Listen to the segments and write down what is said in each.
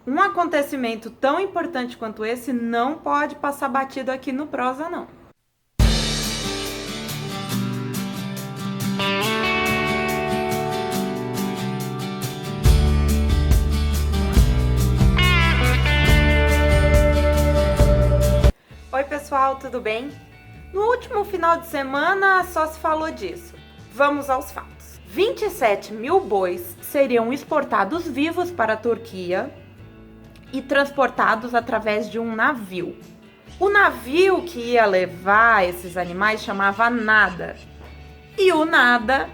Um acontecimento tão importante quanto esse não pode passar batido aqui no Prosa, não. Oi pessoal, tudo bem? No último final de semana só se falou disso. Vamos aos fatos. 27 mil bois seriam exportados vivos para a Turquia e transportados através de um navio. O navio que ia levar esses animais chamava Nada. E o Nada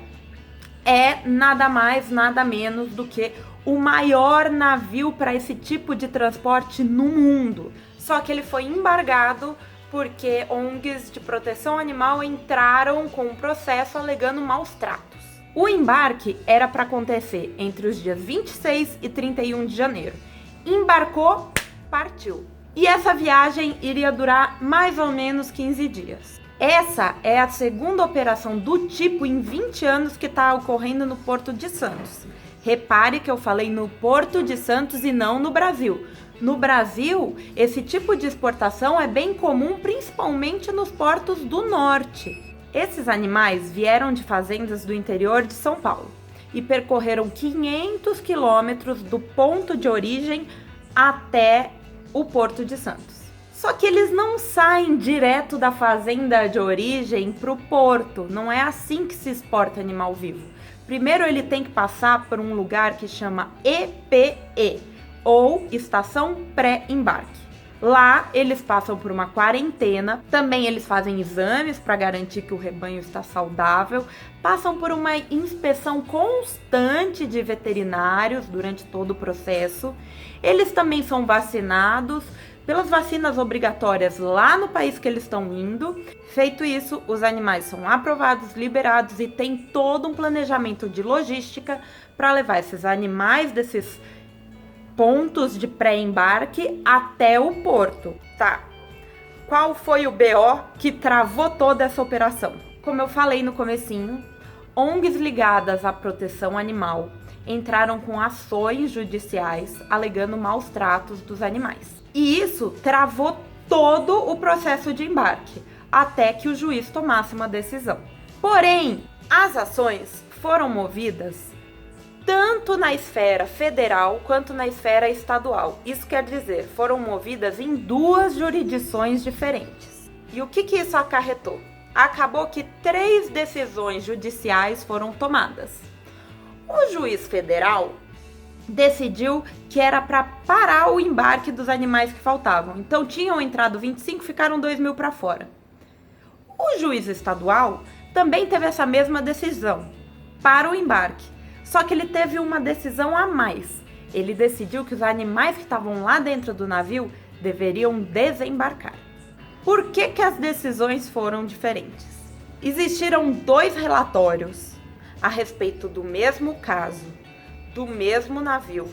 é nada mais, nada menos do que o maior navio para esse tipo de transporte no mundo. Só que ele foi embargado porque ONGs de proteção animal entraram com um processo alegando maus tratos. O embarque era para acontecer entre os dias 26 e 31 de janeiro. Embarcou, partiu. E essa viagem iria durar mais ou menos 15 dias. Essa é a segunda operação do tipo em 20 anos que está ocorrendo no Porto de Santos. Repare que eu falei no Porto de Santos e não no Brasil. No Brasil, esse tipo de exportação é bem comum, principalmente nos portos do norte. Esses animais vieram de fazendas do interior de São Paulo e percorreram 500 quilômetros do ponto de origem até o Porto de Santos. Só que eles não saem direto da fazenda de origem para o porto, não é assim que se exporta animal vivo. Primeiro ele tem que passar por um lugar que chama EPE, ou Estação Pré-Embarque. Lá eles passam por uma quarentena, também eles fazem exames para garantir que o rebanho está saudável, passam por uma inspeção constante de veterinários durante todo o processo. Eles também são vacinados pelas vacinas obrigatórias lá no país que eles estão indo. Feito isso, os animais são aprovados, liberados e tem todo um planejamento de logística para levar esses animais desses pontos de pré-embarque até o porto. Tá, qual foi o BO que travou toda essa operação? Como eu falei no comecinho, ONGs ligadas à proteção animal entraram com ações judiciais alegando maus tratos dos animais. E isso travou todo o processo de embarque, até que o juiz tomasse uma decisão. Porém, as ações foram movidas tanto na esfera federal quanto na esfera estadual. Isso quer dizer, foram movidas em duas jurisdições diferentes. E o que isso acarretou? Acabou que 3 decisões judiciais foram tomadas. O juiz federal decidiu que era para parar o embarque dos animais que faltavam. Então tinham entrado 25, ficaram 2 mil para fora. O juiz estadual também teve essa mesma decisão para o embarque. Só que ele teve uma decisão a mais. Ele decidiu que os animais que estavam lá dentro do navio deveriam desembarcar. Por que as decisões foram diferentes? Existiram 2 relatórios a respeito do mesmo caso, do mesmo navio,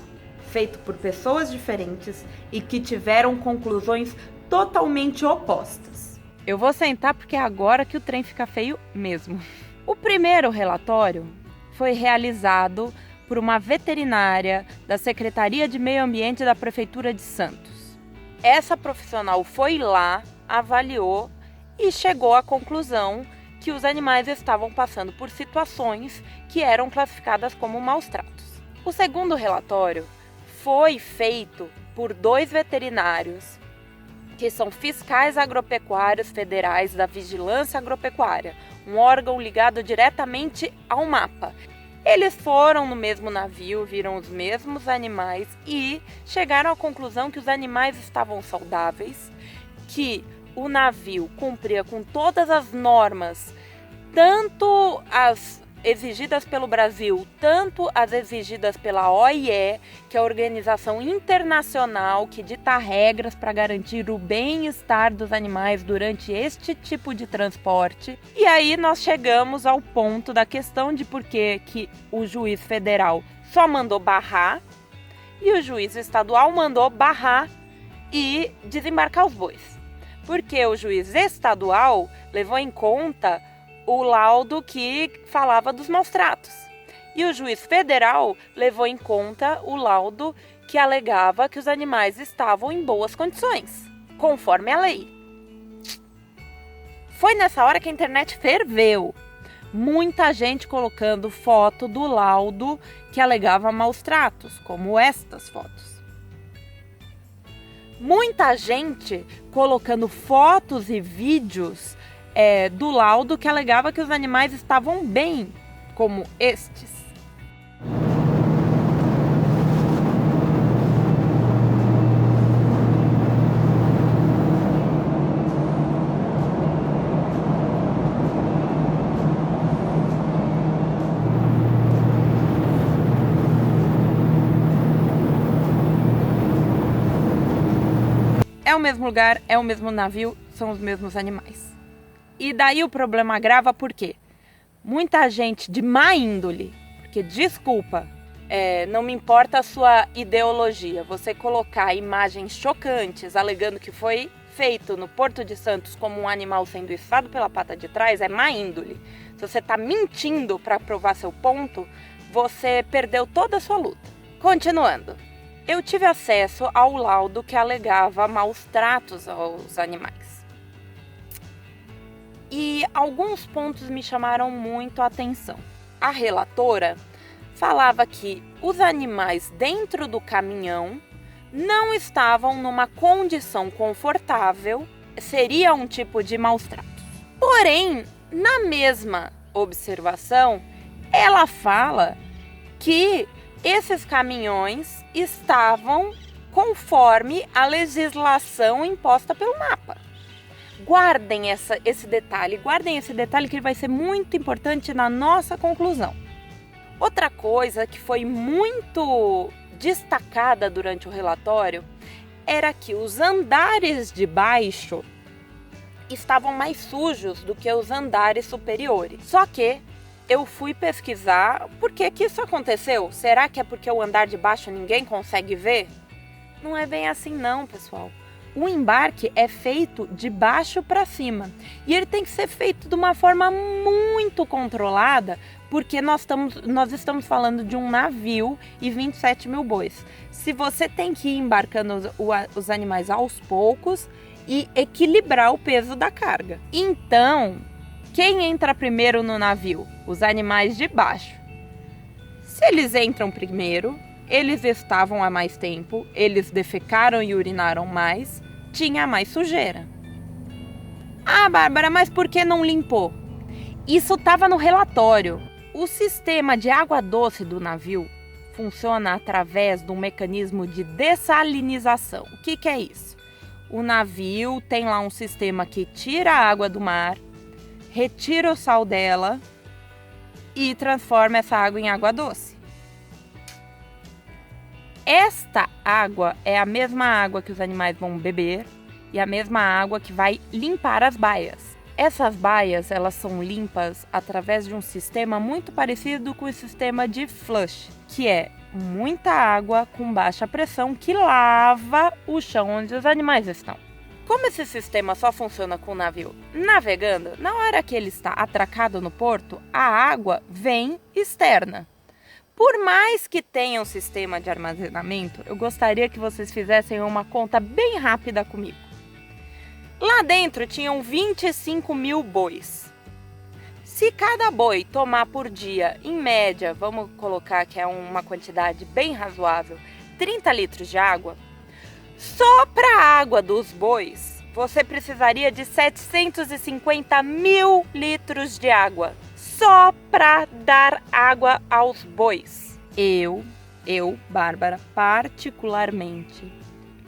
feito por pessoas diferentes e que tiveram conclusões totalmente opostas. Eu vou sentar porque é agora que o trem fica feio mesmo. O primeiro relatório foi realizado por uma veterinária da Secretaria de Meio Ambiente da Prefeitura de Santos. Essa profissional foi lá, avaliou e chegou à conclusão que os animais estavam passando por situações que eram classificadas como maus tratos. O segundo relatório foi feito por 2 veterinários, que são fiscais agropecuários federais da Vigilância Agropecuária, um órgão ligado diretamente ao MAPA. Eles foram no mesmo navio, viram os mesmos animais e chegaram à conclusão que os animais estavam saudáveis, que o navio cumpria com todas as normas, tanto as exigidas pelo Brasil, tanto as exigidas pela OIE, que é a organização internacional que dita regras para garantir o bem-estar dos animais durante este tipo de transporte. E aí nós chegamos ao ponto da questão de por que o juiz federal só mandou barrar e o juiz estadual mandou barrar e desembarcar os bois. Porque o juiz estadual levou em conta o laudo que falava dos maus tratos. E o juiz federal levou em conta o laudo que alegava que os animais estavam em boas condições, conforme a lei. Foi nessa hora que a internet ferveu. Muita gente colocando foto do laudo que alegava maus tratos, como estas fotos. Muita gente colocando fotos e vídeos do laudo que alegava que os animais estavam bem, como estes. É o mesmo lugar, é o mesmo navio, são os mesmos animais. E daí o problema agrava porque muita gente de má índole, porque desculpa, não me importa a sua ideologia, você colocar imagens chocantes alegando que foi feito no Porto de Santos como um animal sendo içado pela pata de trás é má índole. Se você está mentindo para provar seu ponto, você perdeu toda a sua luta. Continuando. Eu tive acesso ao laudo que alegava maus tratos aos animais. E alguns pontos me chamaram muito a atenção. A relatora falava que os animais dentro do caminhão não estavam numa condição confortável, seria um tipo de maus tratos. Porém, na mesma observação, ela fala que esses caminhões estavam conforme a legislação imposta pelo MAPA. Guardem esse detalhe que ele vai ser muito importante na nossa conclusão. Outra coisa que foi muito destacada durante o relatório era que os andares de baixo estavam mais sujos do que os andares superiores. Só que eu fui pesquisar por que isso aconteceu. Será que é porque o andar de baixo ninguém consegue ver? Não é bem assim não, pessoal. O embarque é feito de baixo para cima. E ele tem que ser feito de uma forma muito controlada, porque nós estamos falando de um navio e 27 mil bois. Se você tem que ir embarcando os animais aos poucos e equilibrar o peso da carga. Então, quem entra primeiro no navio? Os animais de baixo. Se eles entram primeiro, eles estavam há mais tempo, eles defecaram e urinaram mais, tinha mais sujeira. Ah, Bárbara, mas por que não limpou? Isso estava no relatório. O sistema de água doce do navio funciona através de um mecanismo de dessalinização. O que é isso? O navio tem lá um sistema que tira a água do mar, retira o sal dela e transforma essa água em água doce. Esta água é a mesma água que os animais vão beber e a mesma água que vai limpar as baias. Essas baias, elas são limpas através de um sistema muito parecido com o sistema de flush, que é muita água com baixa pressão que lava o chão onde os animais estão. Como esse sistema só funciona com o navio navegando, na hora que ele está atracado no porto, a água vem externa. Por mais que tenha um sistema de armazenamento, eu gostaria que vocês fizessem uma conta bem rápida comigo. Lá dentro tinham 25 mil bois. Se cada boi tomar por dia, em média, vamos colocar que é uma quantidade bem razoável, 30 litros de água, só para a água dos bois, você precisaria de 750 mil litros de água. Só para dar água aos bois. Eu, Bárbara, particularmente,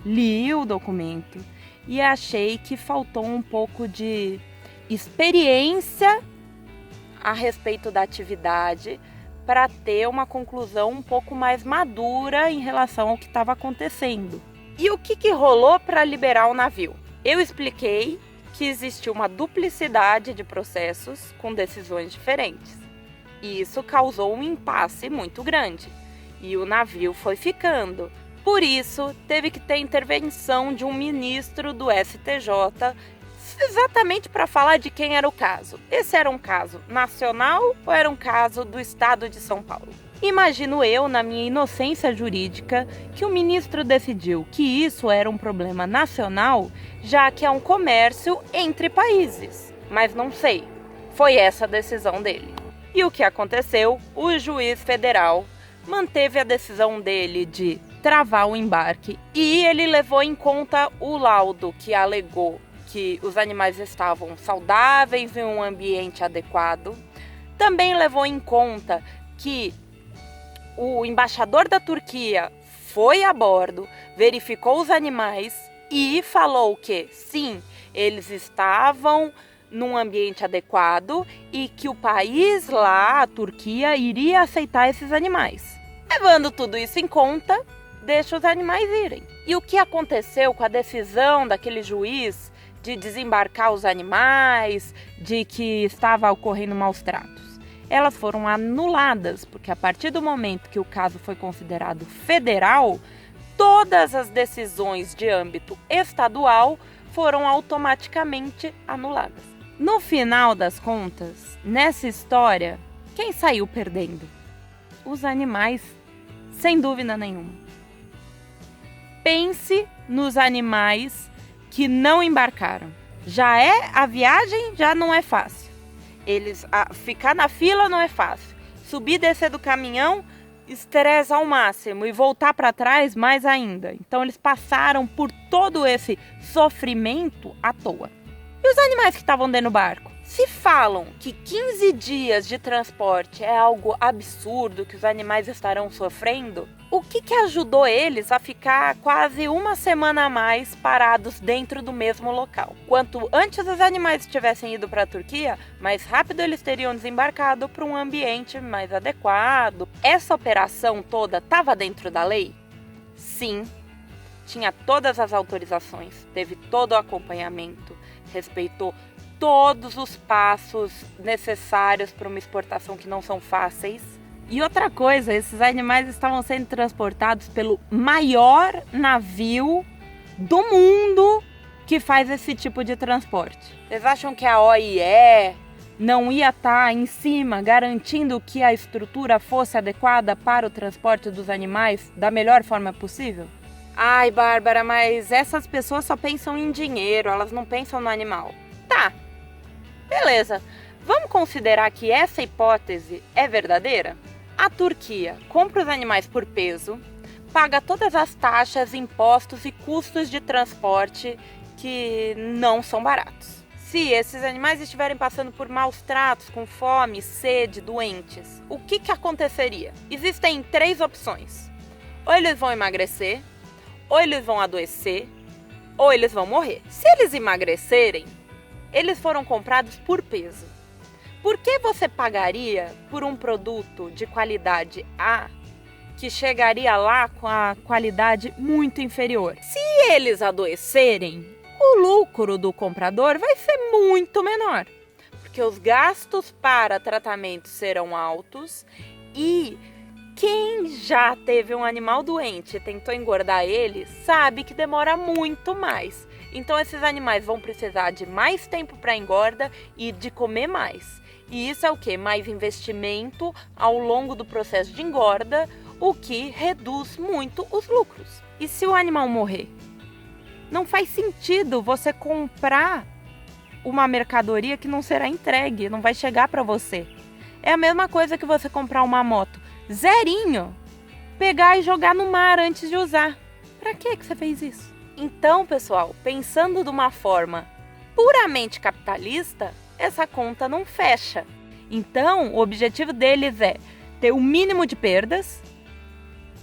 li o documento e achei que faltou um pouco de experiência a respeito da atividade para ter uma conclusão um pouco mais madura em relação ao que estava acontecendo. E o que rolou para liberar o navio? Eu expliquei que existiu uma duplicidade de processos com decisões diferentes. E isso causou um impasse muito grande. E o navio foi ficando. Por isso, teve que ter intervenção de um ministro do STJ, exatamente para falar de quem era o caso. Esse era um caso nacional ou era um caso do estado de São Paulo? Imagino eu, na minha inocência jurídica, que o ministro decidiu que isso era um problema nacional, já que é um comércio entre países. Mas não sei, foi essa a decisão dele. E o que aconteceu? O juiz federal manteve a decisão dele de travar o embarque e ele levou em conta o laudo que alegou que os animais estavam saudáveis em um ambiente adequado. Também levou em conta que o embaixador da Turquia foi a bordo, verificou os animais e falou que sim, eles estavam num ambiente adequado e que o país lá, a Turquia, iria aceitar esses animais. Levando tudo isso em conta, deixa os animais irem. E o que aconteceu com a decisão daquele juiz de desembarcar os animais, de que estava ocorrendo maus tratos? Elas foram anuladas, porque a partir do momento que o caso foi considerado federal, todas as decisões de âmbito estadual foram automaticamente anuladas. No final das contas, nessa história, quem saiu perdendo? Os animais, sem dúvida nenhuma. Pense nos animais que não embarcaram. A viagem já não é fácil. Ficar na fila não é fácil. Subir e descer do caminhão, estresse ao máximo. E voltar para trás, mais ainda. Então eles passaram por todo esse sofrimento à toa. E os animais que estavam dentro do barco? Se falam que 15 dias de transporte é algo absurdo, que os animais estarão sofrendo, o que ajudou eles a ficar quase uma semana a mais parados dentro do mesmo local? Quanto antes os animais tivessem ido para a Turquia, mais rápido eles teriam desembarcado para um ambiente mais adequado. Essa operação toda estava dentro da lei? Sim, tinha todas as autorizações, teve todo o acompanhamento, respeitou todos os passos necessários para uma exportação que não são fáceis. E outra coisa, esses animais estavam sendo transportados pelo maior navio do mundo que faz esse tipo de transporte. Vocês acham que a OIE não ia estar em cima garantindo que a estrutura fosse adequada para o transporte dos animais da melhor forma possível? Ai, Bárbara, mas essas pessoas só pensam em dinheiro, elas não pensam no animal. Tá, beleza. Vamos considerar que essa hipótese é verdadeira? A Turquia compra os animais por peso, paga todas as taxas, impostos e custos de transporte que não são baratos. Se esses animais estiverem passando por maus tratos, com fome, sede, doentes, o que aconteceria? Existem 3 opções. Ou eles vão emagrecer, ou eles vão adoecer, ou eles vão morrer. Se eles emagrecerem, eles foram comprados por peso. Por que você pagaria por um produto de qualidade A que chegaria lá com a qualidade muito inferior? Se eles adoecerem, o lucro do comprador vai ser muito menor, porque os gastos para tratamento serão altos e quem já teve um animal doente e tentou engordar ele sabe que demora muito mais. Então esses animais vão precisar de mais tempo para engorda e de comer mais. E isso é o quê? Mais investimento ao longo do processo de engorda, o que reduz muito os lucros. E se o animal morrer? Não faz sentido você comprar uma mercadoria que não será entregue, não vai chegar para você. É a mesma coisa que você comprar uma moto zerinho, pegar e jogar no mar antes de usar. Para que você fez isso? Então, pessoal, pensando de uma forma puramente capitalista, essa conta não fecha. Então, o objetivo deles é ter o mínimo de perdas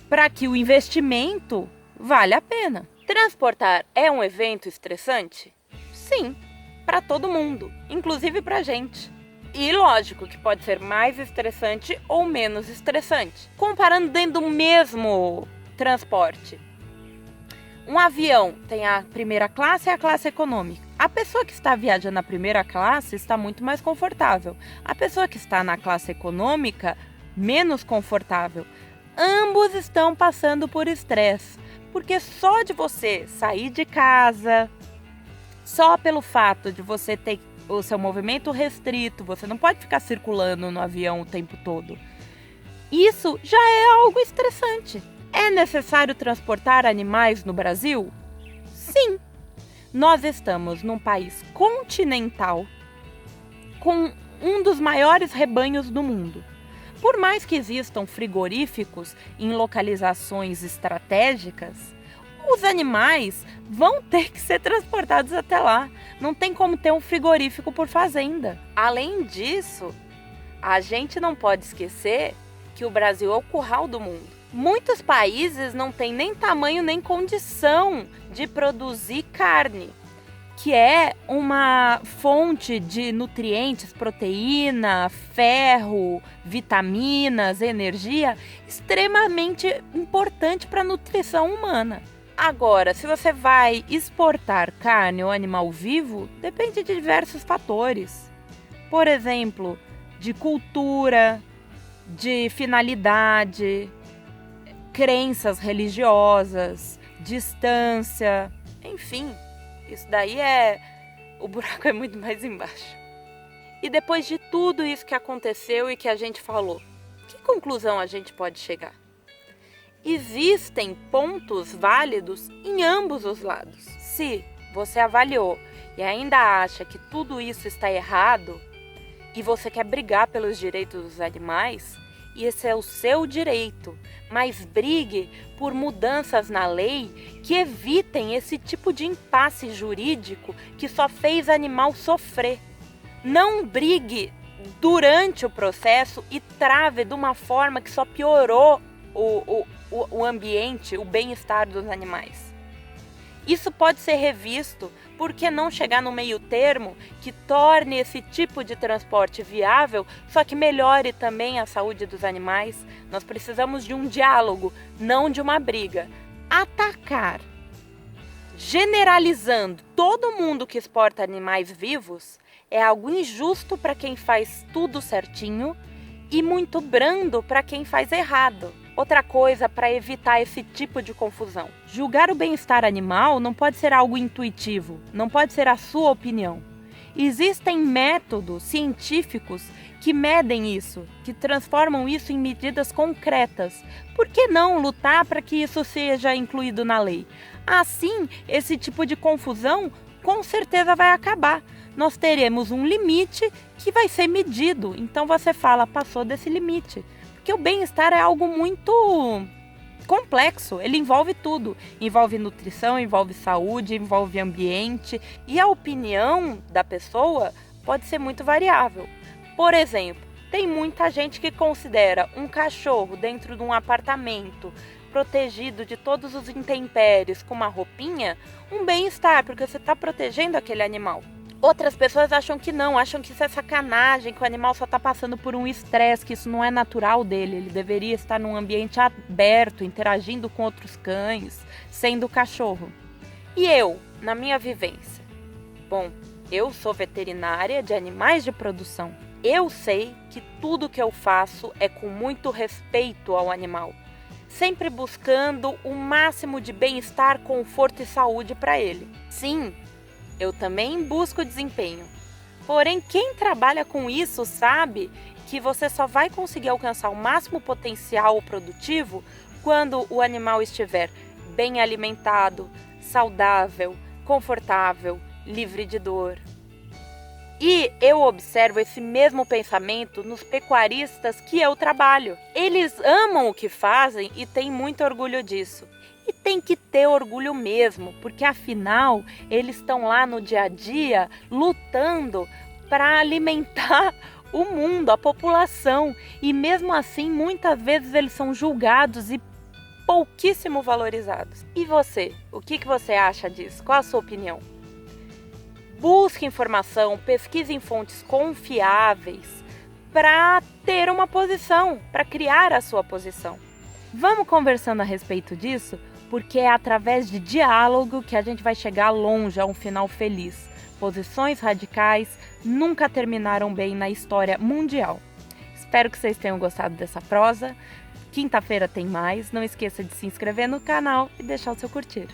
para que o investimento valha a pena. Transportar é um evento estressante? Sim, para todo mundo, inclusive para a gente. E lógico que pode ser mais estressante ou menos estressante. Comparando dentro do mesmo transporte. Um avião tem a primeira classe e a classe econômica. A pessoa que está viajando na primeira classe está muito mais confortável. A pessoa que está na classe econômica, menos confortável. Ambos estão passando por estresse. Porque só de você sair de casa, só pelo fato de você ter o seu movimento restrito, você não pode ficar circulando no avião o tempo todo. Isso já é algo estressante. É necessário transportar animais no Brasil? Sim. Nós estamos num país continental com um dos maiores rebanhos do mundo. Por mais que existam frigoríficos em localizações estratégicas, os animais vão ter que ser transportados até lá. Não tem como ter um frigorífico por fazenda. Além disso, a gente não pode esquecer que o Brasil é o curral do mundo. Muitos países não têm nem tamanho nem condição de produzir carne, que é uma fonte de nutrientes, proteína, ferro, vitaminas, energia, extremamente importante para a nutrição humana. Agora, se você vai exportar carne ou animal vivo, depende de diversos fatores. Por exemplo, de cultura, de finalidade, crenças religiosas, distância, enfim. Isso daí o buraco é muito mais embaixo. E depois de tudo isso que aconteceu e que a gente falou, que conclusão a gente pode chegar? Existem pontos válidos em ambos os lados. Se você avaliou e ainda acha que tudo isso está errado e você quer brigar pelos direitos dos animais, esse é o seu direito, mas brigue por mudanças na lei que evitem esse tipo de impasse jurídico que só fez animal sofrer. Não brigue durante o processo e trave de uma forma que só piorou o ambiente, o bem-estar dos animais. Isso pode ser revisto, por que não chegar no meio termo que torne esse tipo de transporte viável, só que melhore também a saúde dos animais? Nós precisamos de um diálogo, não de uma briga. Atacar, generalizando todo mundo que exporta animais vivos, é algo injusto para quem faz tudo certinho e muito brando para quem faz errado. Outra coisa para evitar esse tipo de confusão: julgar o bem-estar animal não pode ser algo intuitivo, não pode ser a sua opinião. Existem métodos científicos que medem isso, que transformam isso em medidas concretas. Por que não lutar para que isso seja incluído na lei? Assim, esse tipo de confusão com certeza vai acabar. Nós teremos um limite que vai ser medido, então você fala, passou desse limite. Porque o bem-estar é algo muito complexo, ele envolve tudo. Envolve nutrição, envolve saúde, envolve ambiente. E a opinião da pessoa pode ser muito variável. Por exemplo, tem muita gente que considera um cachorro dentro de um apartamento, protegido de todos os intempéries, com uma roupinha, um bem-estar, porque você está protegendo aquele animal. Outras pessoas acham que não, acham que isso é sacanagem, que o animal só está passando por um estresse, que isso não é natural dele. Ele deveria estar num ambiente aberto, interagindo com outros cães, sendo cachorro. E eu, na minha vivência? Bom, eu sou veterinária de animais de produção. Eu sei que tudo que eu faço é com muito respeito ao animal, sempre buscando o máximo de bem-estar, conforto e saúde para ele. Sim, eu também busco desempenho. Porém, quem trabalha com isso sabe que você só vai conseguir alcançar o máximo potencial produtivo quando o animal estiver bem alimentado, saudável, confortável, livre de dor. E eu observo esse mesmo pensamento nos pecuaristas que eu trabalho. Eles amam o que fazem e têm muito orgulho disso. E tem que ter orgulho mesmo, porque afinal eles estão lá no dia a dia lutando para alimentar o mundo, a população. E mesmo assim, muitas vezes eles são julgados e pouquíssimo valorizados. E você? O que você acha disso? Qual a sua opinião? Busque informação, pesquise em fontes confiáveis para ter uma posição, para criar a sua posição. Vamos conversando a respeito disso, porque é através de diálogo que a gente vai chegar longe a um final feliz. Posições radicais nunca terminaram bem na história mundial. Espero que vocês tenham gostado dessa prosa. Quinta-feira tem mais. Não esqueça de se inscrever no canal e deixar o seu curtir.